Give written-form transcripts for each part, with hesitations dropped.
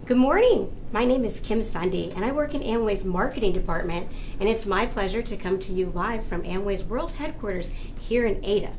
Good morning. My name is Kim Sunday, and I work in Amway's marketing department, and it's my pleasure to come to you live from Amway's world headquarters here in Ada.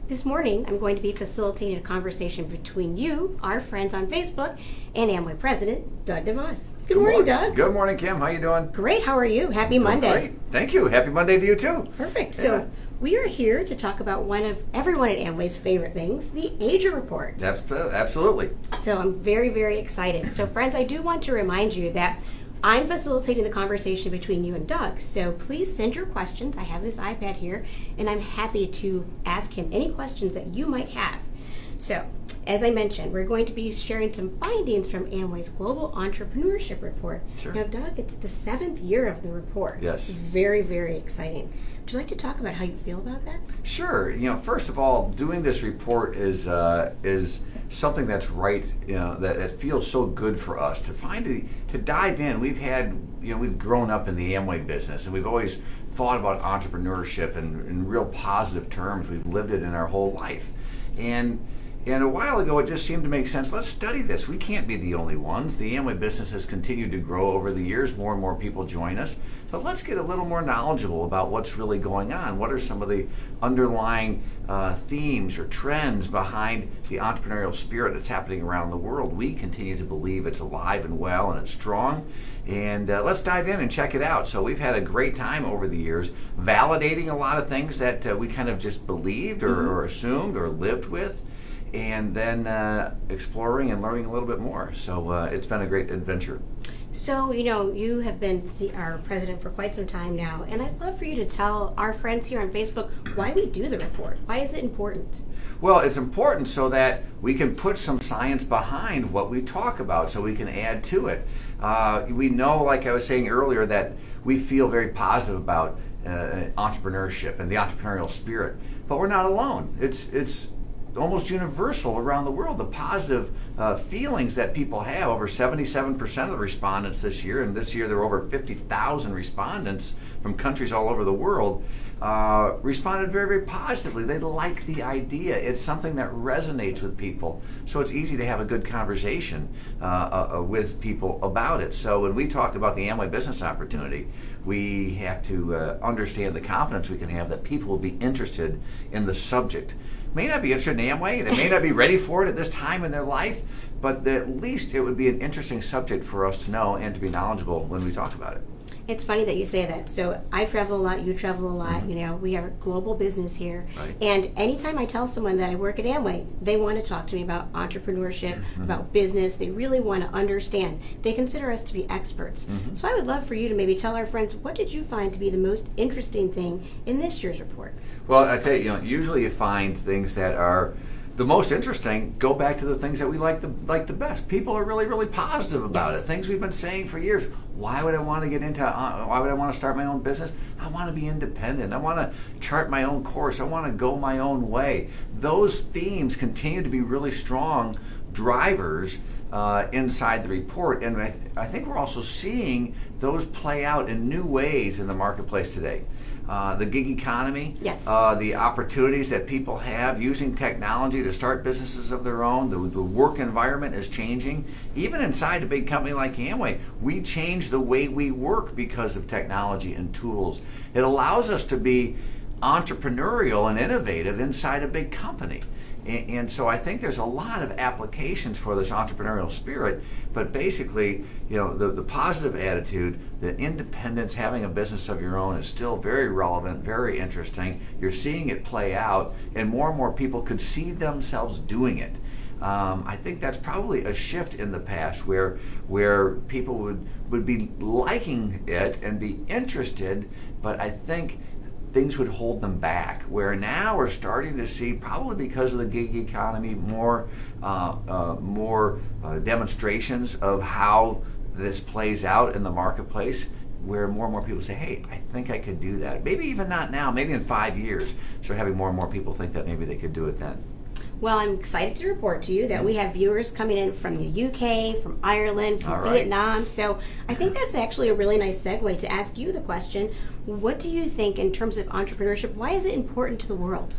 This morning, I'm going to be facilitating a conversation between you, our friends on Facebook, and Amway President, Doug DeVos. Good morning, Doug. Good morning, Kim. How you doing? Great. How are you? Happy Monday. Great. Thank you. Happy Monday to you, too. Perfect. Yeah. So we are here to talk about one of everyone at Amway's favorite things, the Asia Report. Absolutely. So I'm very, very excited. So friends, I do want to remind you that I'm facilitating the conversation between you and Doug. So please send your questions. I have this iPad here, and I'm happy to ask him any questions that you might have. So, as I mentioned, we're going to be sharing some findings from Amway's Global Entrepreneurship Report. Sure. Now, Doug, it's the 7th year of the report. Yes. It's very, very exciting. Would you like to talk about how you feel about that? Sure. First of all, doing this report is something that's right. That feels so good for us to dive in. We've grown up in the Amway business, and we've always thought about entrepreneurship in real positive terms. We've lived it in our whole life, and a while ago, it just seemed to make sense. Let's study this. We can't be the only ones. The Amway business has continued to grow over the years. More and more people join us. But let's get a little more knowledgeable about what's really going on. What are some of the underlying themes or trends behind the entrepreneurial spirit that's happening around the world? We continue to believe it's alive and well and it's strong. And let's dive in and check it out. So we've had a great time over the years validating a lot of things that we kind of just believed or assumed or lived with, and then exploring and learning a little bit more. So it's been a great adventure. So, you have been our president for quite some time now, and I'd love for you to tell our friends here on Facebook why we do the report. Why is it important? Well, it's important so that we can put some science behind what we talk about, so we can add to it. We know, like I was saying earlier, that we feel very positive about entrepreneurship and the entrepreneurial spirit, but we're not alone. It's almost universal around the world, the positive feelings that people have. Over 77% of the respondents this year, and this year there were over 50,000 respondents from countries all over the world, responded very, very positively. They like the idea. It's something that resonates with people, so it's easy to have a good conversation with people about it. So when we talk about the Amway business opportunity, we have to understand the confidence we can have that people will be interested in the subject. May not be interested in Amway, they may not be ready for it at this time in their life, but at least it would be an interesting subject for us to know and to be knowledgeable when we talk about it. It's funny that you say that. So I travel a lot, you travel a lot, we have a global business here. Right. And anytime I tell someone that I work at Amway, they want to talk to me about entrepreneurship, about business. They really want to understand. They consider us to be experts. So I would love for you to maybe tell our friends, what did you find to be the most interesting thing in this year's report? Well, I tell you, usually you find things that are the most interesting go back to the things that we like the best. People are really, really positive about it. Things we've been saying for years. Why would I want to get into? Why would I want to start my own business? I want to be independent. I want to chart my own course. I want to go my own way. Those themes continue to be really strong drivers inside the report, and I think we're also seeing those play out in new ways in the marketplace today. The gig economy, the opportunities that people have using technology to start businesses of their own, the work environment is changing. Even inside a big company like Amway, we change the way we work because of technology and tools. It allows us to be entrepreneurial and innovative inside a big company. And so I think there's a lot of applications for this entrepreneurial spirit, but basically, the positive attitude, the independence, having a business of your own is still very relevant, very interesting. You're seeing it play out, and more people could see themselves doing it. I think that's probably a shift in the past where people would be liking it and be interested, but I think things would hold them back, where now we're starting to see, probably because of the gig economy, more demonstrations of how this plays out in the marketplace, where more and more people say, hey, I think I could do that. Maybe even not now, maybe in 5 years. So having more and more people think that maybe they could do it then. Well, I'm excited to report to you that we have viewers coming in from the UK, from Ireland, from Vietnam. So I think that's actually a really nice segue to ask you the question, what do you think in terms of entrepreneurship? Why is it important to the world?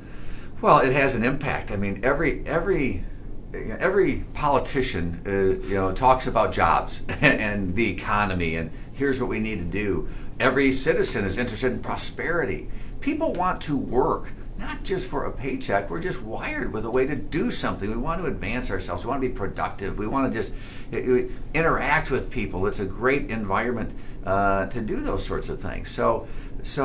Well, it has an impact. I mean, every every politician, talks about jobs and the economy, and here's what we need to do. Every citizen is interested in prosperity. People want to work, not just for a paycheck. We're just wired with a way to do something. We want to advance ourselves. We want to be productive. We want to just interact with people. It's a great environment to do those sorts of things. So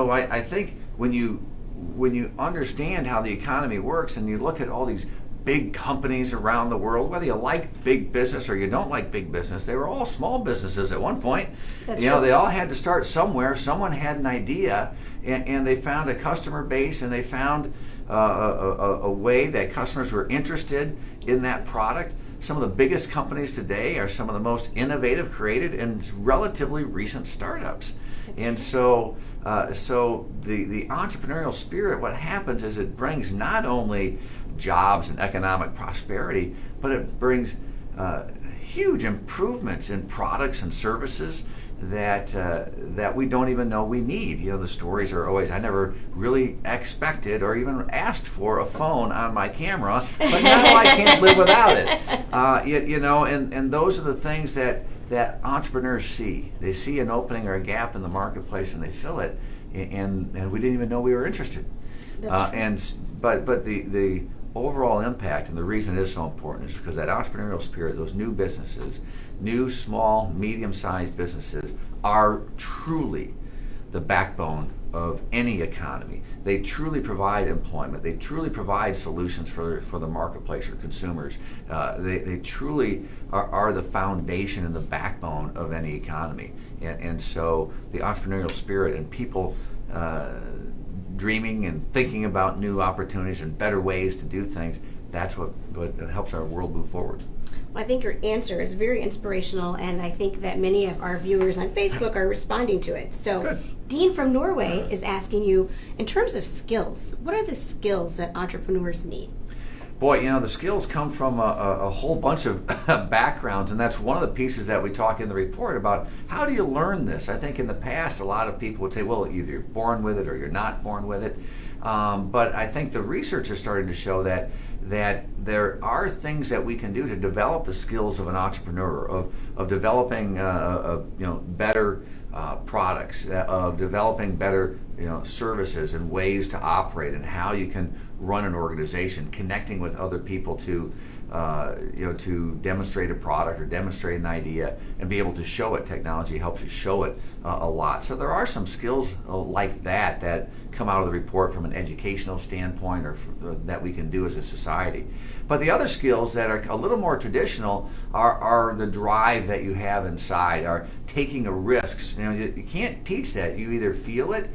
I think when you understand how the economy works and you look at all these big companies around the world, whether you like big business or you don't like big business, they were all small businesses at one point. That's true. They all had to start somewhere. Someone had an idea, and they found a customer base, and they found a way that customers were interested in that product. Some of the biggest companies today are some of the most innovative, created, and relatively recent startups. And so the entrepreneurial spirit, what happens is it brings not only jobs and economic prosperity, but it brings huge improvements in products and services that we don't even know we need. The stories are always, I never really expected or even asked for a phone on my camera, but now I can't live without it. And those are the things that entrepreneurs see. They see an opening or a gap in the marketplace and they fill it, and we didn't even know we were interested. But the overall impact, and the reason it is so important, is because that entrepreneurial spirit, those new businesses, new, small, medium-sized businesses, are truly the backbone of any economy. They truly provide employment. They truly provide solutions for the marketplace or consumers. They truly are the foundation and the backbone of any economy. And so the entrepreneurial spirit and people dreaming and thinking about new opportunities and better ways to do things, that's what helps our world move forward. Well, I think your answer is very inspirational, and I think that many of our viewers on Facebook are responding to it. So Good. Dean from Norway is asking you, in terms of skills, what are the skills that entrepreneurs need? Boy, the skills come from a whole bunch of backgrounds, and that's one of the pieces that we talk in the report about. How do you learn this? I think in the past, a lot of people would say, well, either you're born with it or you're not born with it. But I think the research is starting to show that there are things that we can do to develop the skills of an entrepreneur, of developing better products, of developing better services and ways to operate, and how you can run an organization, connecting with other people to demonstrate a product or demonstrate an idea and be able to show it. Technology helps you show it a lot. So there are some skills like that come out of the report from an educational standpoint, or that we can do as a society. But the other skills that are a little more traditional are the drive that you have inside, are taking a risks. You can't teach that. You either feel it,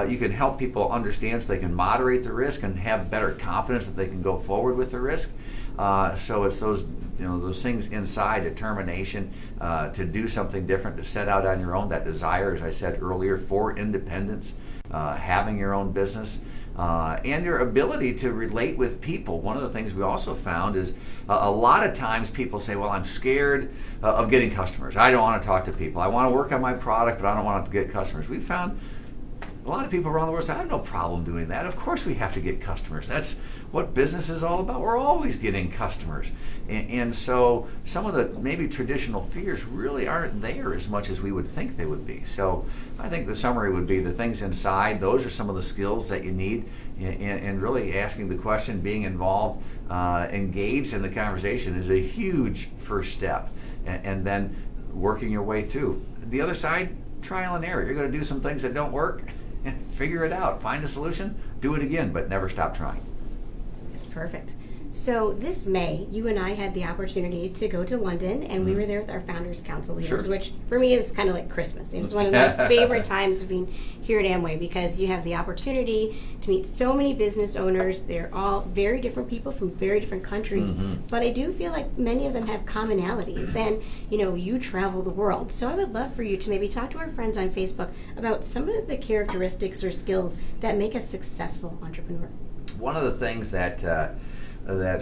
you can help people understand so they can moderate the risk and have better confidence that they can go forward with the risk. So it's those things inside, determination to do something different, to set out on your own, that desire, as I said earlier, for independence, having your own business, and your ability to relate with people. One of the things we also found is a lot of times people say, well, I'm scared of getting customers. I don't want to talk to people. I want to work on my product, but I don't want to get customers. We found a lot of people around the world say, I have no problem doing that. Of course we have to get customers. That's what business is all about. We're always getting customers. And so some of the maybe traditional fears really aren't there as much as we would think they would be. So I think the summary would be the things inside. Those are some of the skills that you need, and really asking the question, being involved, engaged in the conversation is a huge first step. And then working your way through. The other side, trial and error. You're going to do some things that don't work. Figure it out. Find a solution. Do it again, but never stop trying. That's perfect. So this May, you and I had the opportunity to go to London, and we were there with our Founders Council leaders, Sure. which for me is kind of like Christmas. It was one of my favorite times of being here at Amway, because you have the opportunity to meet so many business owners. They're all very different people from very different countries, but I do feel like many of them have commonalities, and you travel the world. So I would love for you to maybe talk to our friends on Facebook about some of the characteristics or skills that make a successful entrepreneur. One of the things that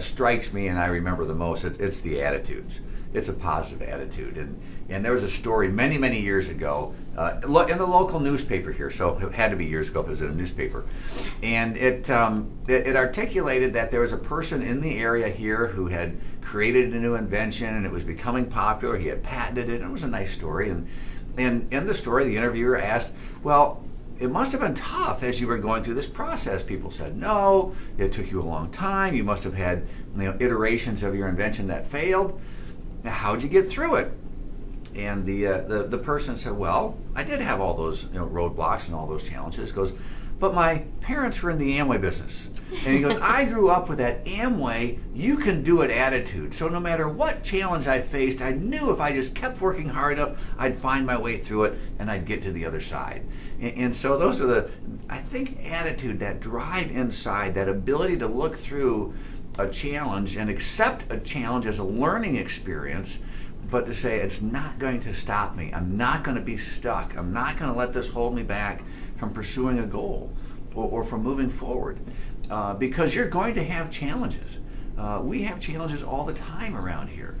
strikes me and I remember the most, it's the attitudes. it's a positive attitude. And there was a story many years ago in the local newspaper here, so it had to be years ago if it was in a newspaper. And it articulated that there was a person in the area here who had created a new invention, and it was becoming popular. He had patented it, and it was a nice story. And in the story, the interviewer asked, well, it must have been tough as you were going through this process. People said, no, it took you a long time. You must have had iterations of your invention that failed. Now, how'd you get through it? And the person said, well, I did have all those roadblocks and all those challenges. Goes, but my parents were in the Amway business. And he goes, I grew up with that Amway, you can do it attitude. So no matter what challenge I faced, I knew if I just kept working hard enough, I'd find my way through it and I'd get to the other side. And so those are I think, attitude, that drive inside, that ability to look through a challenge and accept a challenge as a learning experience, but to say it's not going to stop me. I'm not going to be stuck. I'm not going to let this hold me back from pursuing a goal or from moving forward, because you're going to have challenges. We have challenges all the time around here.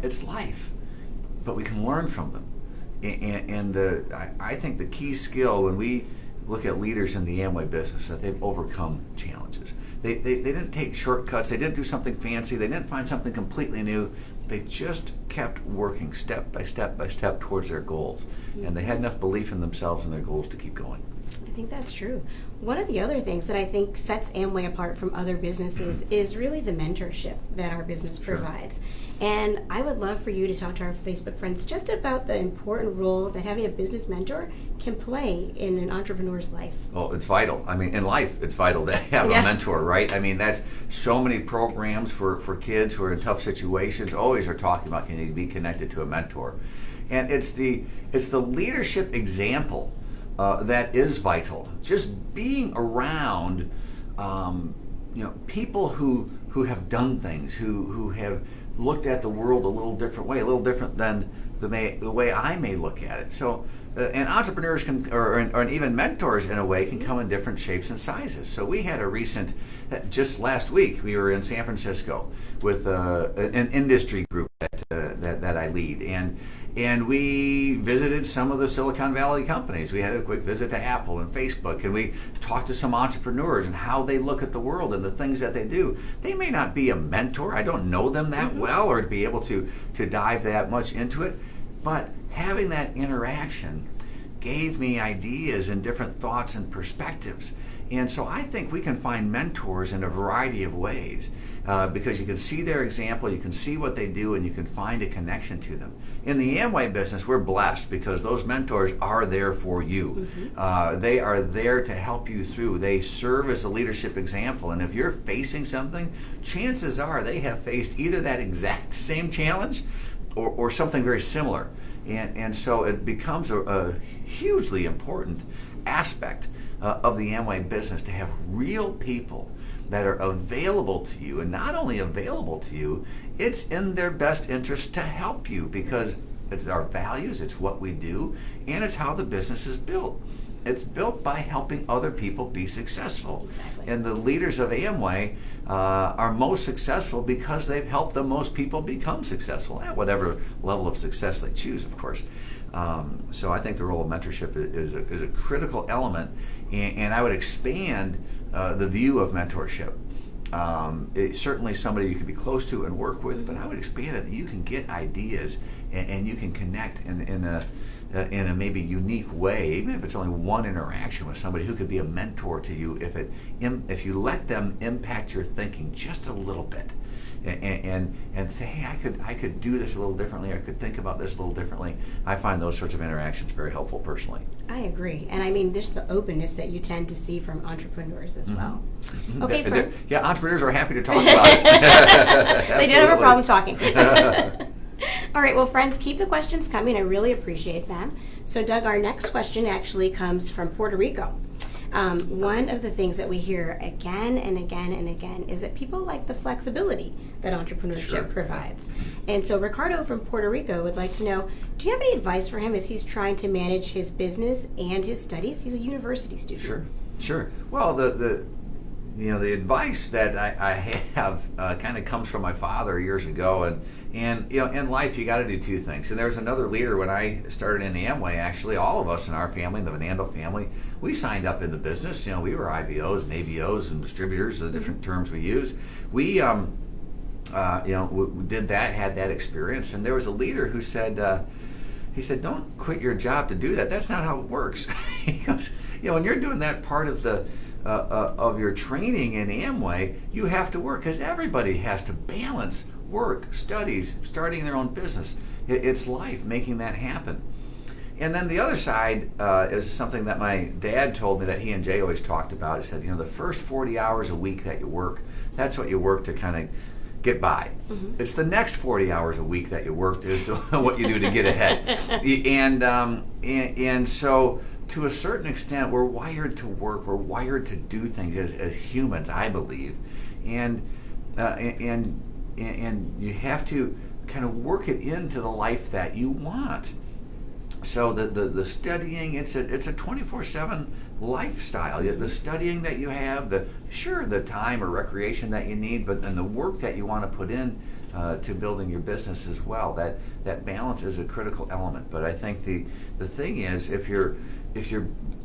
It's life, but we can learn from them. And I think the key skill when we look at leaders in the Amway business, that they've overcome challenges. They didn't take shortcuts. They didn't do something fancy. They didn't find something completely new. They just kept working step by step by step towards their goals. And they had enough belief in themselves and their goals to keep going. I think that's true. One of the other things that I think sets Amway apart from other businesses is really the mentorship that our business provides. And I would love for you to talk to our Facebook friends just about the important role that having a business mentor can play in an entrepreneur's life. Oh, it's vital. I mean, in life, it's vital to have a mentor, right? I mean, that's so many programs for kids who are in tough situations always are talking about can you be connected to a mentor. And it's the leadership example that is vital. Just being around, people who have done things, who have looked at the world a little different than the way I may look at it. So, and entrepreneurs can, or even mentors in a way, can come in different shapes and sizes. So we had a recent, just last week, we were in San Francisco with an industry group that I lead, and we visited some of the Silicon Valley companies. We had a quick visit to Apple and Facebook, and we talked to some entrepreneurs and how they look at the world and the things that they do. They may not be a mentor. I don't know them that well or to be able to dive that much into it, but having that interaction gave me ideas and different thoughts and perspectives. And so I think we can find mentors in a variety of ways because you can see their example, you can see what they do, and you can find a connection to them. In the Amway business, we're blessed because those mentors are there for you. They are there to help you through. They serve as a leadership example. And if you're facing something, chances are they have faced either that exact same challenge or something very similar. And so it becomes a hugely important aspect of the Amway business to have real people that are available to you, and not only available to you, it's in their best interest to help you because it's our values, it's what we do, and it's how the business is built. It's built by helping other people be successful. Exactly. And the leaders of Amway are most successful because they've helped the most people become successful at whatever level of success they choose, of course. So I think the role of mentorship is a critical element, and I would expand the view of mentorship. It's certainly somebody you can be close to and work with, but I would expand it that you can get ideas and you can connect in a maybe unique way, even if it's only one interaction with somebody who could be a mentor to you if you let them impact your thinking just a little bit. And say, hey, I could do this a little differently. I could think about this a little differently. I find those sorts of interactions very helpful personally. I agree, and I mean, just the openness that you tend to see from entrepreneurs as well. Okay, friends. Yeah, entrepreneurs are happy to talk about it. They don't have a problem talking. All right, well, friends, keep the questions coming. I really appreciate them. So, Doug, our next question actually comes from Puerto Rico. One of the things that we hear again and again and again is that people like the flexibility that entrepreneurship provides. And so Ricardo from Puerto Rico would like to know, do you have any advice for him as he's trying to manage his business and his studies? He's a university student. Sure. Well, the advice that I have kind of comes from my father years ago, and in life you got to do two things. And there was another leader when I started in the Amway. Actually, all of us in our family, the Venando family, we signed up in the business. We were IBOs and ABOs and distributors, the different terms we use. We did that, had that experience, and there was a leader who said. He said, "Don't quit your job to do that. That's not how it works." He goes, when you're doing that part of the of your training in Amway, you have to work, because everybody has to balance work, studies, starting their own business. It's life, making that happen. And then the other side is something that my dad told me that he and Jay always talked about. He said, the first 40 hours a week that you work, that's what you work to kind of get by. Mm-hmm. It's the next 40 hours a week that you work is what you do to get ahead. And so, to a certain extent, we're wired to work. We're wired to do things as humans, I believe, and you have to kind of work it into the life that you want. So the studying, it's a 24/7 lifestyle. The studying that you have, the time or recreation that you need, but then the work that you want to put in to building your business as well. That balance is a critical element. But I think the thing is, if your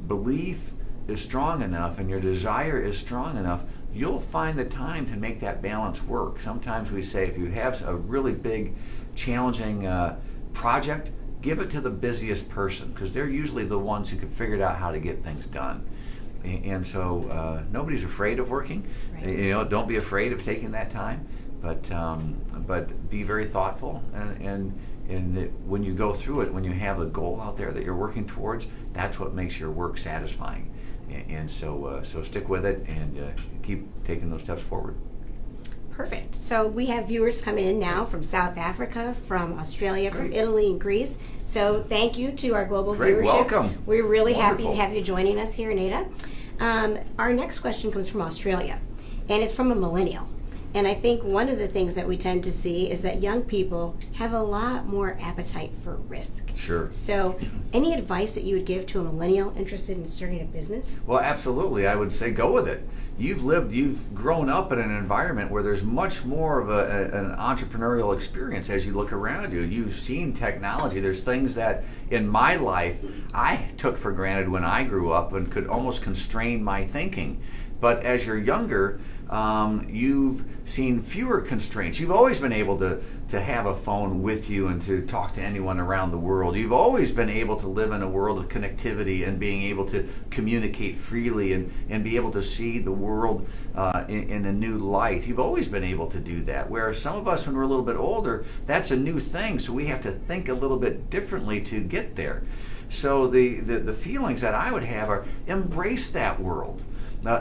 belief is strong enough and your desire is strong enough, you'll find the time to make that balance work. Sometimes we say, if you have a really big, challenging project, give it to the busiest person, because they're usually the ones who can figure out how to get things done. And so nobody's afraid of working. Right. Don't be afraid of taking that time, but be very thoughtful. And when you go through it, when you have a goal out there that you're working towards, that's what makes your work satisfying. And so stick with it and keep taking those steps forward. Perfect. So we have viewers coming in now from South Africa, from Australia, from Italy and Greece. So thank you to our global viewership. Welcome. We're really happy Wonderful. to have you joining us here in Ada. Our next question comes from Australia, and it's from a millennial. And I think one of the things that we tend to see is that young people have a lot more appetite for risk. Sure. So any advice that you would give to a millennial interested in starting a business? Well, absolutely. I would say go with it. You've grown up in an environment where there's much more of an entrepreneurial experience as you look around you. You've seen technology. There's things that in my life I took for granted when I grew up and could almost constrain my thinking. But as you're younger, you've seen fewer constraints. You've always been able to have a phone with you and to talk to anyone around the world. You've always been able to live in a world of connectivity and being able to communicate freely and be able to see the world in a new light. You've always been able to do that. Where some of us, when we're a little bit older, that's a new thing, so we have to think a little bit differently to get there. So the feelings that I would have are embrace that world.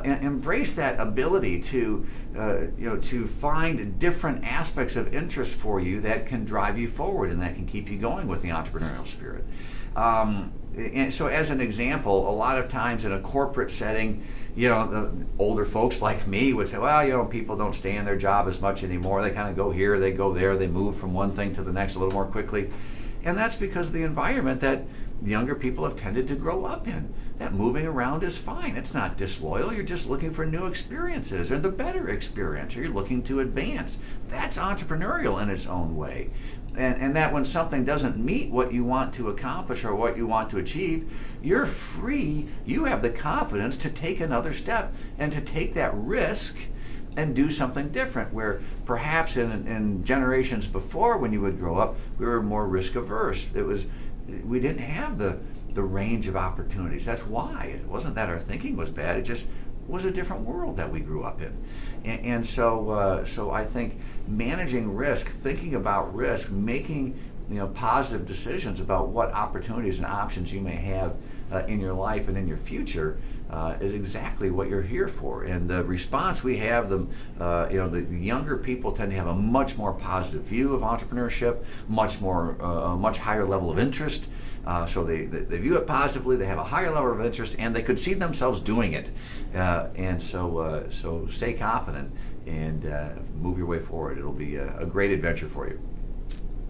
Embrace that ability to find different aspects of interest for you that can drive you forward and that can keep you going with the entrepreneurial spirit. And so, as an example, a lot of times in a corporate setting, the older folks like me would say, well, people don't stay in their job as much anymore. They kind of go here, they go there, they move from one thing to the next a little more quickly. And that's because of the environment that younger people have tended to grow up in. That moving around is fine. It's not disloyal. You're just looking for new experiences or the better experience, or you're looking to advance. That's entrepreneurial in its own way. And that when something doesn't meet what you want to accomplish or what you want to achieve, you're free. You have the confidence to take another step and to take that risk and do something different, where perhaps in generations before, when you would grow up, we were more risk averse. We didn't have the range of opportunities. That's why. It wasn't that our thinking was bad. It just was a different world that we grew up in. And so I think managing risk, thinking about risk, making positive decisions about what opportunities and options you may have in your life and in your future is exactly what you're here for. And the response we have, the younger people tend to have a much more positive view of entrepreneurship, a much higher level of interest. So they view it positively. They have a higher level of interest, and they could see themselves doing it. And so stay confident and move your way forward. It'll be a great adventure for you.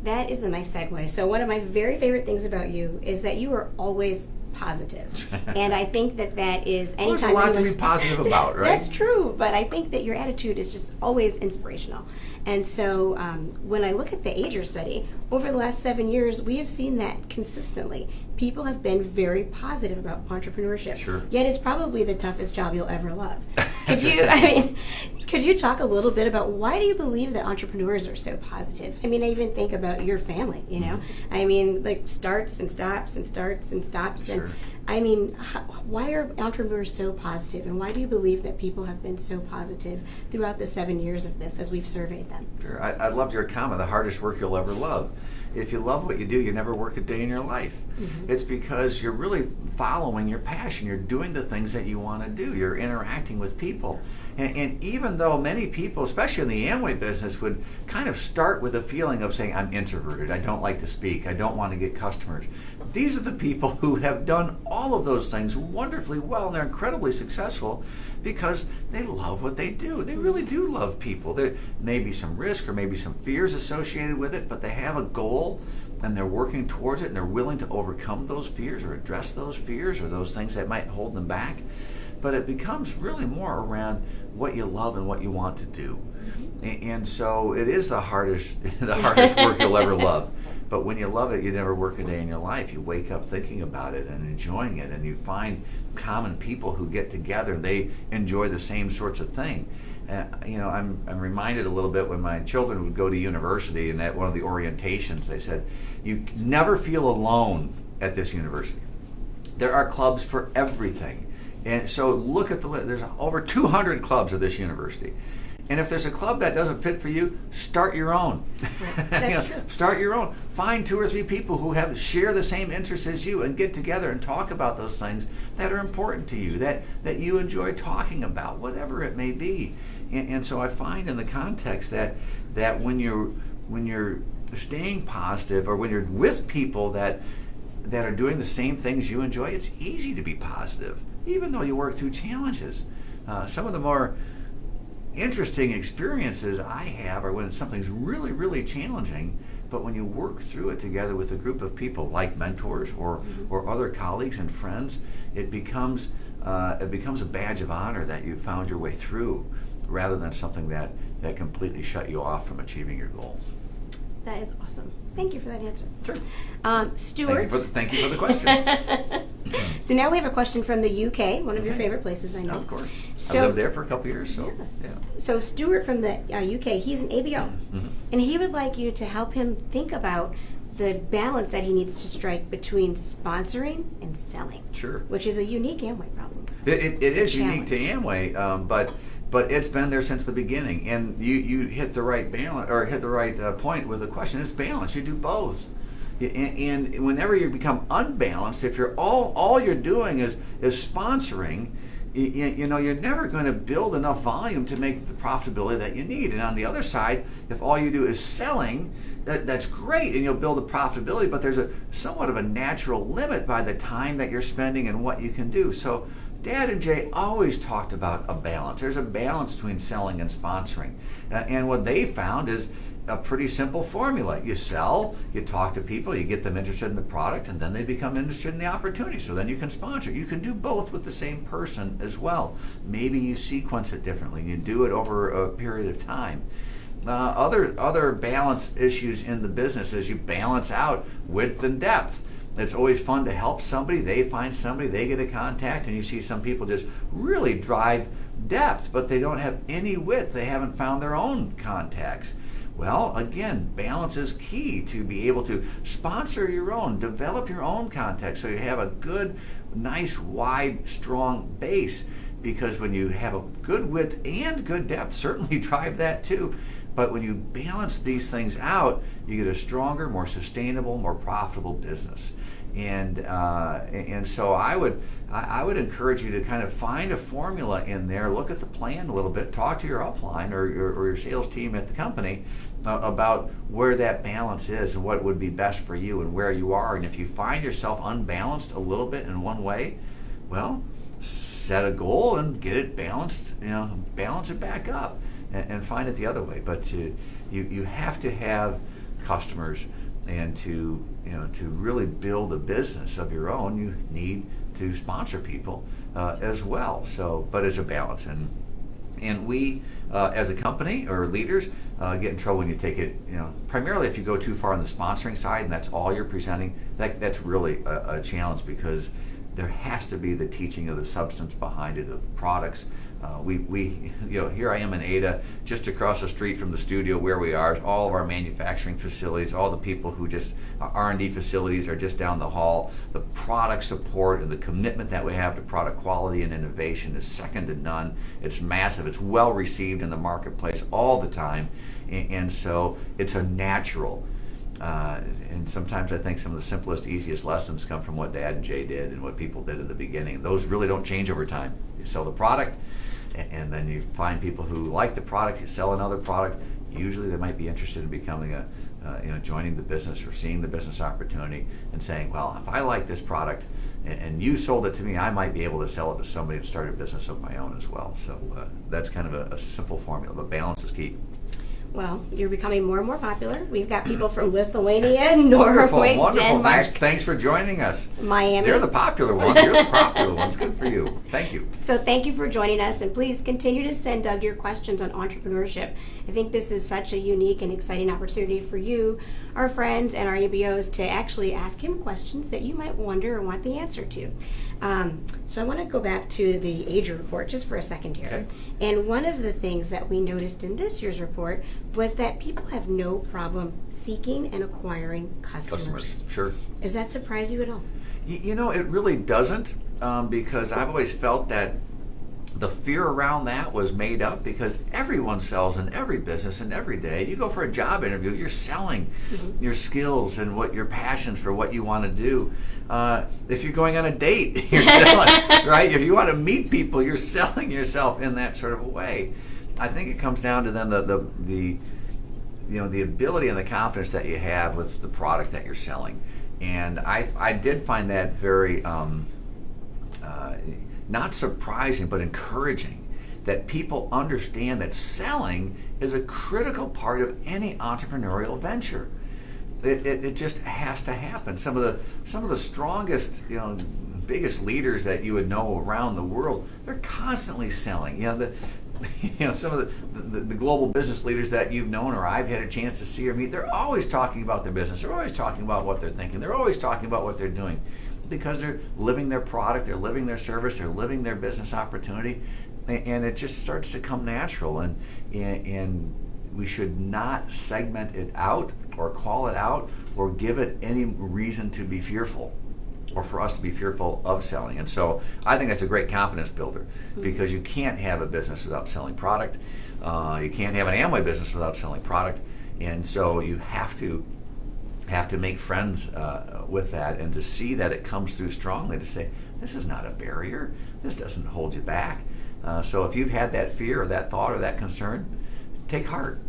That is a nice segue. So one of my very favorite things about you is that you are always positive. And I think that is anytime. Well, there's a lot to be positive about, right? That's true, but I think that your attitude is just always inspirational. And so when I look at the Ager study, over the last 7 years, we have seen that consistently. People have been very positive about entrepreneurship. Sure. Yet it's probably the toughest job you'll ever love. Could you talk a little bit about why do you believe that entrepreneurs are so positive? I mean, I even think about your family, you know? I mean, like starts and stops and starts and stops. Sure. And I mean, why are entrepreneurs so positive? And why do you believe that people have been so positive throughout the 7 years of this as we've surveyed them? Sure. I loved your comment, the hardest work you'll ever love. If you love what you do, you never work a day in your life. It's because you're really following your passion. You're doing the things that you want to do. You're interacting with people. And even though many people, especially in the Amway business, would kind of start with a feeling of saying, I'm introverted, I don't like to speak, I don't want to get customers. These are the people who have done all of those things wonderfully well, and they're incredibly successful because they love what they do. They really do love people. There may be some risk or maybe some fears associated with it, but they have a goal and they're working towards it, and they're willing to overcome those fears or address those fears or those things that might hold them back. But it becomes really more around what you love and what you want to do. And so it is the hardest work you'll ever love. But when you love it, you never work a day in your life. You wake up thinking about it and enjoying it, and you find common people who get together and they enjoy the same sorts of thing. I'm reminded a little bit when my children would go to university, and at one of the orientations they said, you never feel alone at this university. There are clubs for everything. And so look at the list. There's over 200 clubs at this university. And if there's a club that doesn't fit for you, start your own. Right. That's true. Start your own. Find 2 or 3 people who share the same interests as you, and get together and talk about those things that are important to you, that you enjoy talking about, whatever it may be. And so I find in the context that when you're staying positive, or when you're with people that are doing the same things you enjoy, it's easy to be positive, even though you work through challenges. Some of the more interesting experiences I have are when something's really, really challenging, but when you work through it together with a group of people like mentors or other colleagues and friends, it becomes a badge of honor that you found your way through, rather than something that completely shut you off from achieving your goals. That is awesome. Thank you for that answer. Sure. Stuart. Thank you for the question. So now we have a question from the UK, one of your favorite places, I know. Of course. So, I lived there for a couple years. So, yes. yeah. So Stuart from the UK, he's an ABO, and he would like you to help him think about the balance that he needs to strike between sponsoring and selling. Sure. Which is a unique Amway problem. It is Challenge. unique to Amway, but it's been there since the beginning. And you hit the right balance, or hit the right point with the question. It's balance. You do both. And whenever you become unbalanced, if you're all you're doing is sponsoring, you're never going to build enough volume to make the profitability that you need. And on the other side, if all you do is selling, that's great, and you'll build a profitability, but there's somewhat of a natural limit by the time that you're spending and what you can do. So Dad and Jay always talked about a balance. There's a balance between selling and sponsoring. And what they found is a pretty simple formula. You sell, you talk to people, you get them interested in the product, and then they become interested in the opportunity. So then you can sponsor. You can do both with the same person as well. Maybe you sequence it differently. You do it over a period of time. Other balance issues in the business is you balance out width and depth. It's always fun to help somebody. They find somebody, they get a contact, and you see some people just really drive depth, but they don't have any width. They haven't found their own contacts. Well, again, balance is key to be able to sponsor your own, develop your own contacts so you have a good, nice, wide, strong base. Because when you have a good width and good depth, certainly drive that too. But when you balance these things out, you get a stronger, more sustainable, more profitable business. And so I would encourage you to kind of find a formula in there, look at the plan a little bit, talk to your upline or your sales team at the company about where that balance is and what would be best for you and where you are. And if you find yourself unbalanced a little bit in one way, well, set a goal and get it balanced, balance it back up and find it the other way. But you have to have customers and to to really build a business of your own, you need to sponsor people as well. So, but it's a balance, and we as a company or leaders get in trouble when you take it. Primarily if you go too far on the sponsoring side and that's all you're presenting, that's really a challenge, because there has to be the teaching of the substance behind it, of the products. We here I am in Ada, just across the street from the studio where we are. All of our manufacturing facilities, all the people who just R&D facilities are just down the hall. The product support and the commitment that we have to product quality and innovation is second to none. It's massive. It's well received in the marketplace all the time, and so it's a natural. And sometimes I think some of the simplest, easiest lessons come from what Dad and Jay did and what people did at the beginning. Those really don't change over time. You sell the product, and then you find people who like the product. You sell another product. Usually they might be interested in becoming joining the business or seeing the business opportunity and saying, well, if I like this product and you sold it to me, I might be able to sell it to somebody and start a business of my own as well. So that's kind of a simple formula, but balance is key. Well, you're becoming more and more popular. We've got people from Lithuania, Norway, wonderful. Denmark. Thanks for joining us. Miami. They're the popular ones. You're the popular ones. Good for you. Thank you. So thank you for joining us, and please continue to send Doug your questions on entrepreneurship. I think this is such a unique and exciting opportunity for you, our friends, and our ABOs to actually ask him questions that you might wonder or want the answer to. So I want to go back to the age report just for a second here. Okay. And one of the things that we noticed in this year's report was that people have no problem seeking and acquiring customers. Sure. Does that surprise you at all? It really doesn't, because I've always felt that the fear around that was made up, because everyone sells in every business and every day. You go for a job interview, you're selling your skills and what your passions for what you want to do. If you're going on a date, you're selling, right? If you want to meet people, you're selling yourself in that sort of a way. I think it comes down to then the ability and the confidence that you have with the product that you're selling. And I did find that very not surprising, but encouraging, that people understand that selling is a critical part of any entrepreneurial venture. It just has to happen. Some of the strongest, biggest leaders that you would know around the world, they're constantly selling. Some of the global business leaders that you've known or I've had a chance to see or meet, they're always talking about their business. They're always talking about what they're thinking. They're always talking about what they're doing, because they're living their product, they're living their service, they're living their business opportunity, and it just starts to come natural. And we should not segment it out or call it out or give it any reason to be fearful, or for us to be fearful of selling. And so I think that's a great confidence builder, because you can't have a business without selling product. You can't have an Amway business without selling product. And so you have to make friends with that, and to see that it comes through strongly, to say, this is not a barrier. This doesn't hold you back. So if you've had that fear or that thought or that concern, take heart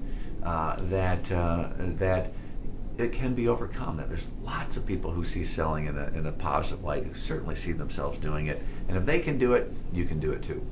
that it can be overcome, that there's lots of people who see selling in a positive light, who certainly see themselves doing it. And if they can do it, you can do it too.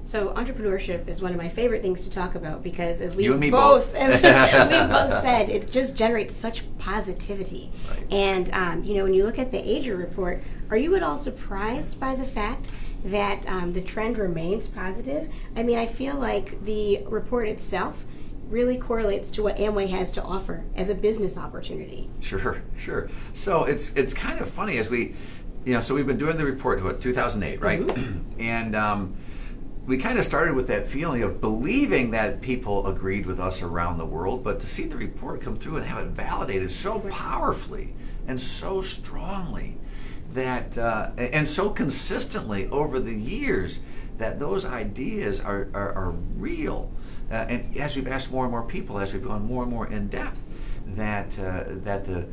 So entrepreneurship is one of my favorite things to talk about, because as You and me we've both. as we've both said, it just generates such positivity. Right. And when you look at the Asia report, are you at all surprised by the fact that the trend remains positive? I mean, I feel like the report itself really correlates to what Amway has to offer as a business opportunity. Sure. So it's kind of funny, as we, so we've been doing the report, 2008, right? Mm-hmm. And we kind of started with that feeling of believing that people agreed with us around the world, but to see the report come through and have it validated so powerfully and so strongly, that and so consistently over the years, that those ideas are real. And as we've asked more and more people, as we've gone more and more in depth, that the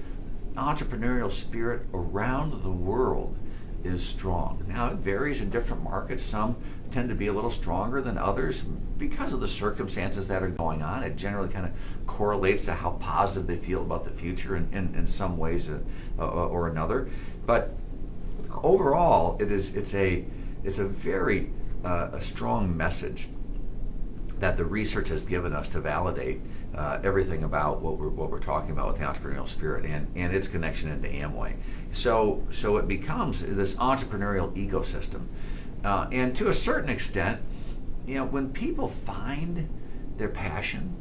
entrepreneurial spirit around the world is strong. Now, it varies in different markets. Some tend to be a little stronger than others because of the circumstances that are going on. It generally kind of correlates to how positive they feel about the future in some ways or another. But overall, it's a very a strong message that the research has given us to validate everything about what we're talking about with the entrepreneurial spirit and its connection into Amway. So it becomes this entrepreneurial ecosystem, and to a certain extent, when people find their passion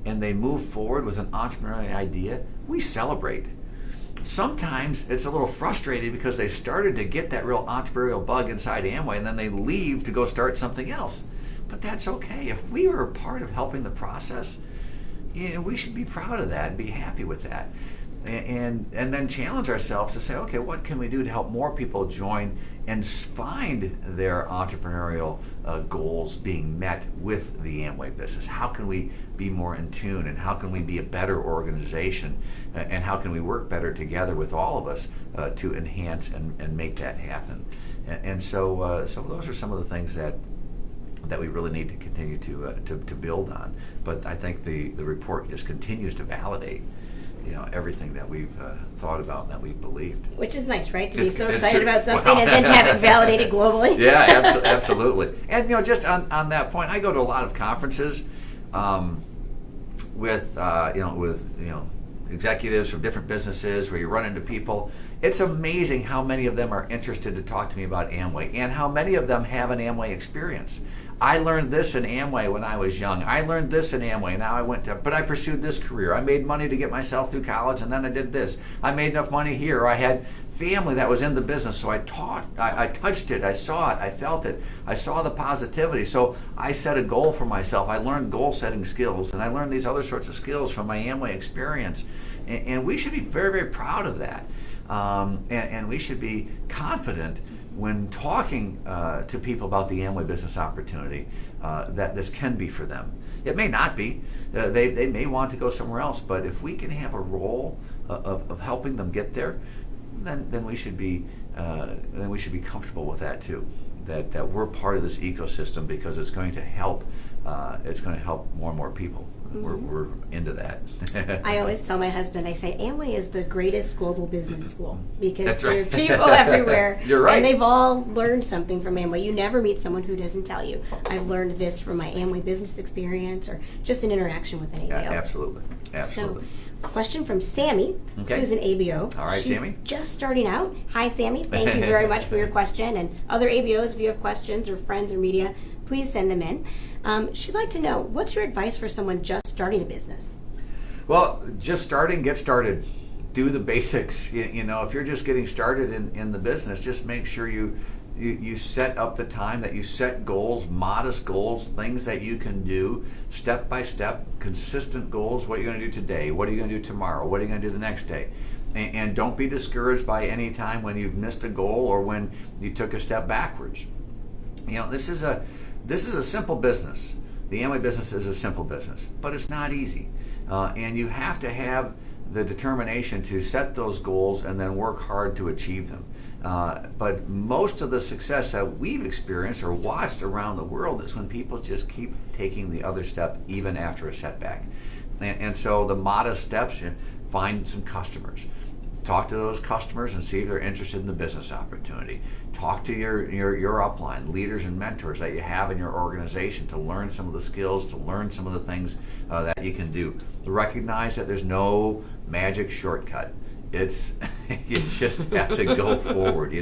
and they move forward with an entrepreneurial idea, we celebrate. Sometimes it's a little frustrating because they started to get that real entrepreneurial bug inside Amway and then they leave to go start something else. But that's okay. If we were a part of helping the process, we should be proud of that and be happy with that. And then challenge ourselves to say, okay, what can we do to help more people join and find their entrepreneurial goals being met with the Amway business? How can we be more in tune, and how can we be a better organization, and how can we work better together with all of us to enhance and make that happen? And so those are some of the things that we really need to continue to build on. But I think the report just continues to validate everything that we've thought about and that we've believed. Which is nice, right? To be so excited about something and then to have it validated globally. Yeah, absolutely. And just on that point, I go to a lot of conferences with executives from different businesses where you run into people. It's amazing how many of them are interested to talk to me about Amway and how many of them have an Amway experience. I learned this in Amway when I was young. I learned this in Amway. Now but I pursued this career. I made money to get myself through college, and then I did this. I made enough money here. I had family that was in the business, so I touched it, I saw it, I felt it, I saw the positivity. So I set a goal for myself. I learned goal-setting skills, and I learned these other sorts of skills from my Amway experience. And we should be very, very proud of that. And we should be confident when talking to people about the Amway business opportunity that this can be for them. It may not be. They may want to go somewhere else, but if we can have a role of helping them get there, then we should be comfortable with that too. That we're part of this ecosystem because it's going to help. It's going to help more and more people. Mm-hmm. We're into that. I always tell my husband, I say, Amway is the greatest global business school because That's there right. are people everywhere. You're right. And they've all learned something from Amway. You never meet someone who doesn't tell you, I've learned this from my Amway business experience or just an interaction with an ABO. Yeah, absolutely. So, a question from Sammy, who's an ABO. All right, She's Sammy. just starting out. Hi, Sammy. Thank you very much for your question. And other ABOs, if you have questions or friends or media, please send them in. She'd like to know, what's your advice for someone just starting a business? Well, just starting, get started. Do the basics. If you're just getting started in the business, just make sure you set up the time, that you set goals, modest goals, things that you can do step by step, consistent goals. What are you going to do today? What are you going to do tomorrow? What are you going to do the next day? And don't be discouraged by any time when you've missed a goal or when you took a step backwards. This is a simple business. The Amway business is a simple business, but it's not easy. And you have to have the determination to set those goals and then work hard to achieve them. But most of the success that we've experienced or watched around the world is when people just keep taking the other step even after a setback. And so the modest steps, find some customers. Talk to those customers and see if they're interested in the business opportunity. Talk to your upline, leaders and mentors that you have in your organization to learn some of the skills, to learn some of the things that you can do. Recognize that there's no magic shortcut. It's you just have to go forward.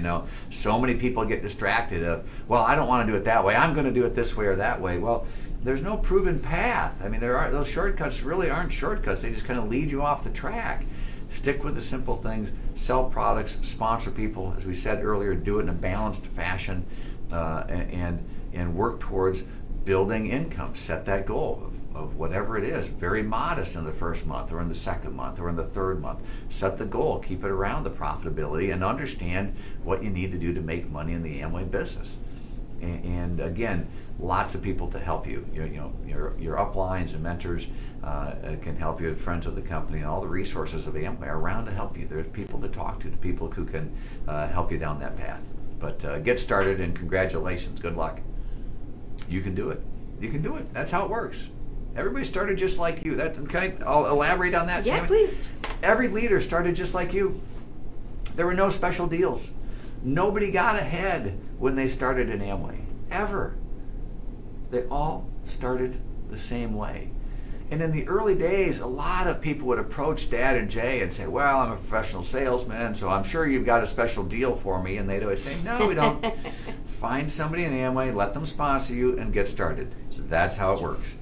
So many people get distracted of, well, I don't want to do it that way. I'm going to do it this way or that way. Well, there's no proven path. I mean, those shortcuts really aren't shortcuts. They just kind of lead you off the track. Stick with the simple things, sell products, sponsor people, as we said earlier, do it in a balanced fashion, and work towards building income. Set that goal of whatever it is, very modest in the first month or in the second month or in the third month. Set the goal, keep it around the profitability, and understand what you need to do to make money in the Amway business. And again, lots of people to help you. Your uplines and mentors can help you, friends of the company, and all the resources of Amway are around to help you. There's people to talk to people who can help you down that path. But get started, and congratulations. Good luck. You can do it. You can do it. That's how it works. Everybody started just like you. I'll elaborate on that, Yeah, Sammy? please. Every leader started just like you. There were no special deals. Nobody got ahead when they started in Amway, ever. They all started the same way. And in the early days, a lot of people would approach Dad and Jay and say, well, I'm a professional salesman, so I'm sure you've got a special deal for me. And they'd always say, no, we don't. Find somebody in Amway, let them sponsor you, and get started. That's how it works.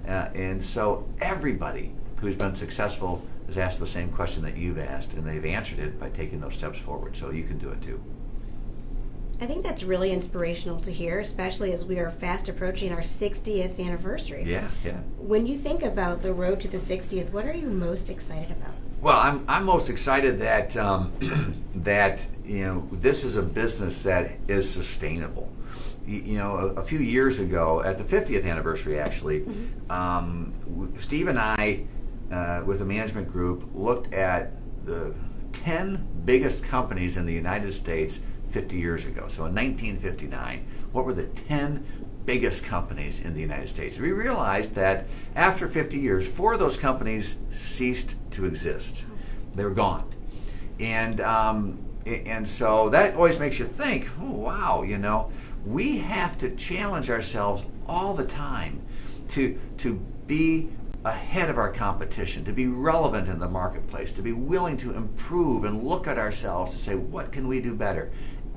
And so everybody who's been successful has asked the same question that you've asked, and they've answered it by taking those steps forward. So you can do it too. I think that's really inspirational to hear, especially as we are fast approaching our 60th anniversary. Yeah. When you think about the road to the 60th, what are you most excited about? Well, I'm most excited that that this is a business that is sustainable. A few years ago, at the 50th anniversary, actually, Steve and I, with a management group, looked at the 10 biggest companies in the United States 50 years ago. So in 1959, what were the 10 biggest companies in the United States? We realized that after 50 years, 4 of those companies ceased to exist. They were gone. And so that always makes you think, oh, wow, we have to challenge ourselves all the time to be ahead of our competition, to be relevant in the marketplace, to be willing to improve and look at ourselves to say, what can we do better?